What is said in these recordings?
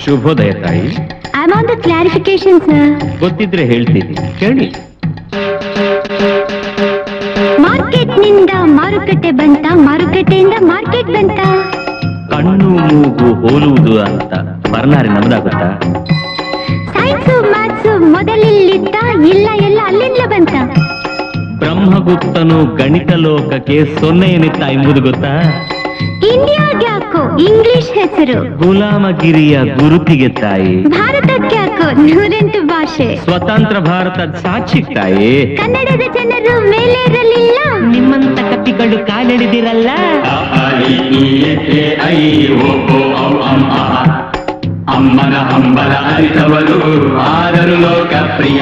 ಶುಭೋದಯ ತಾಯಿ. I am on the clarification sir. ಗೊತ್ತಿದ್ರೆ ಹೇಳ್ತೀನಿ, ಕೇಳಿ. ಮಾರ್ಕೆಟ್ ನಿಂದ ಮಾರುಕಟ್ಟೆ ಬಂತ, ಮಾರುಕಟ್ಟೆಯಿಂದ ಮಾರ್ಕೆಟ್ ಬಂತ. ಕಣ್ಣು ಮೂಗು ಹೋಲುವುದು ಅಂತ ಬರ್ನಾರಿ ನಮ್ದಾಗುತ್ತಾ? ಸೈನ್ಸು ಮ್ಯಾಥ್ಸು ಮೊದಲಿಲ್ಲಿದ್ದ, ಇಲ್ಲ ಎಲ್ಲ ಅಲ್ಲಿಂದ ಬಂತ. ಬ್ರಹ್ಮಗುಪ್ತನು ಗಣಿತ ಲೋಕಕ್ಕೆ ಸೊನ್ನೆ ಏನಿತ್ತ ಎಂಬುದು ಗೊತ್ತಾ? ಇಂಡಿಯಾಗ್ಯಾಕೋ ಇಂಗ್ಲಿಷ್ ಹೆಸರು? ಗುಲಾಮಗಿರಿಯ ಗುರುತಿಗೆ ತಾಯಿ. ಭಾರತಕ್ಯಾಕೋ 108 ಭಾಷೆ? ಸ್ವತಂತ್ರ ಭಾರತದ ಸಾಕ್ಷಿ ತಾಯಿ. ಕನ್ನಡದ ಜನರು ಮೇಲೇರಲಿಲ್ಲ, ನಿಮ್ಮಂತ ಕಪಿಗಳು ಕಾಲೆಳೆದಿರಲ್ಲ. ಅಮ್ಮನ ಹಂಬಲ ಅರಿತವರು ಆದರು ಲೋಕಪ್ರಿಯ.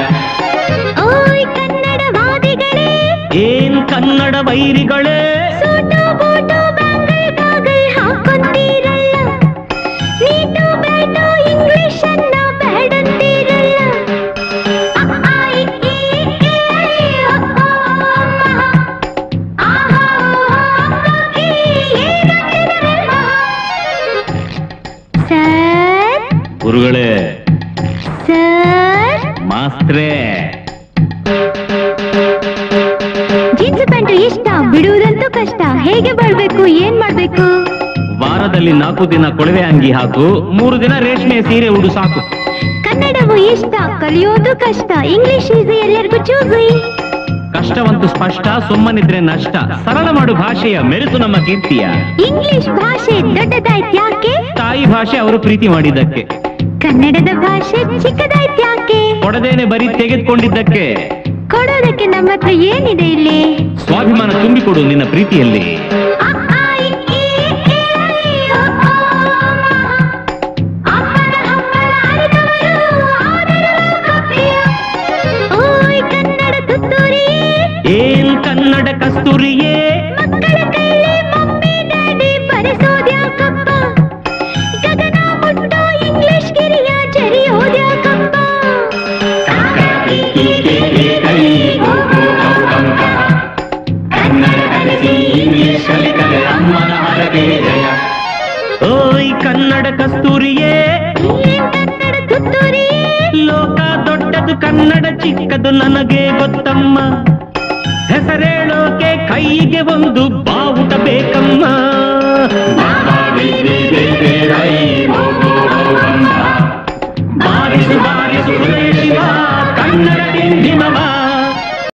ಓಯ್ ಕನ್ನಡವಾದಿಗಳೇ, ಏನ್ ಕನ್ನಡ ವೈರಿಗಳೇ, ಸೋಟು ಬೋಟು ಬ್ಯಾಂಗಲ್ ಗಾಗಲ್ ಹಾಕೊಂತೀರಲ್ಲ, ನೀಟು ಬೇಟು ಇಂಗ್ಲಿಷ್ ಅನ್ನ ಬೇಡಂತೀರಲ್ಲ. ಸರ್, ಗುರುಗಳೇ, ಸರ್, ಮಾಸ್ಟ್ರೇ, ಜೀನ್ಸ್ ಪ್ಯಾಂಟು ಇಷ್ಟ, ಬಿಡುವುದಂತೂ ಕಷ್ಟ. ಹೇಗೆ ಬಾಳ್ಬೇಕು, ಏನ್ ಮಾಡ್ಬೇಕು? ವಾರದಲ್ಲಿ 4 ದಿನ ಕೊಳವೆ ಅಂಗಿ ಹಾಕು, 3 ದಿನ ರೇಷ್ಮೆ ಸೀರೆ ಉಡು ಸಾಕು. ಕನ್ನಡವು ಇಷ್ಟ, ಕಲಿಯೋದು ಕಷ್ಟ. ಇಂಗ್ಲಿಷ್ ಈಸಿ, ಎಲ್ಲರಿಗೂ ಚೂಸಿ. ಕಷ್ಟವಂತೂ ಸ್ಪಷ್ಟ, ಸುಮ್ಮನಿದ್ರೆ ನಷ್ಟ. ಸರಳ ಮಾಡು ಭಾಷೆಯ ಮೆರೆಸು ನಮ್ಮ ಕೀರ್ತಿಯ. ಇಂಗ್ಲಿಷ್ ಭಾಷೆ ದೊಡ್ಡದಾಯ್ತು ಯಾಕೆ? ತಾಯಿ ಭಾಷೆ ಅವರು ಪ್ರೀತಿ ಮಾಡಿದ್ದಕ್ಕೆ. ಕನ್ನಡದ ಭಾಷೆ ಚಿಕ್ಕದಾಯ್ತು ಯಾಕೆ? ಕೊಡದೇನೆ ಬರೀ ತೆಗೆದುಕೊಂಡಿದ್ದಕ್ಕೆ. ಕೊಡೋದಕ್ಕೆ ನಮ್ಮ ಹತ್ರ ಏನಿದೆ ಇಲ್ಲಿ? ಸ್ವಾಭಿಮಾನ ತುಂಬಿಕೊಡು ನಿನ್ನ ಪ್ರೀತಿಯಲ್ಲಿ. ಓಯ್ ಕನ್ನಡ ತುತ್ತೂರಿಯೇ, ಏನ್ ಕನ್ನಡ ಕಸ್ತೂರಿಯೇ, ಮಕ್ಕಳ ಕೈಲಿ ಮಮ್ಮಿ ಡ್ಯಾಡಿ ಬರೆಸೋದ್ಯಾಕಪ್ಪ? ಗಗನ ಮುಟ್ಟೋ ಇಂಗ್ಲಿಷ್ ಗಿರಿಯ ಜರಿಯೋದ್ಯಾಕಪ್ಪ? ಓಯ್ ಕನ್ನಡ ಕಸ್ತೂರಿಯೇ, ಏನ್ ಕನ್ನಡ ತುತ್ತೂರಿಯೇ, ಲೋಕ ದೊಡ್ಡದು ಕನ್ನಡ ಚಿಕ್ಕದು ನನಗೆ ಗೊತ್ತಮ್ಮ. ಹೆಸರೇಳೋಕೆ ಕೈಗೆ ಒಂದು ಬಾವುಟ ಬೇಕಮ್ಮ. ಬಾರಿಸು ಬಾರಿಸು ಶಿವ ಕನ್ನಡ ಡಿಂಡಿಮವ.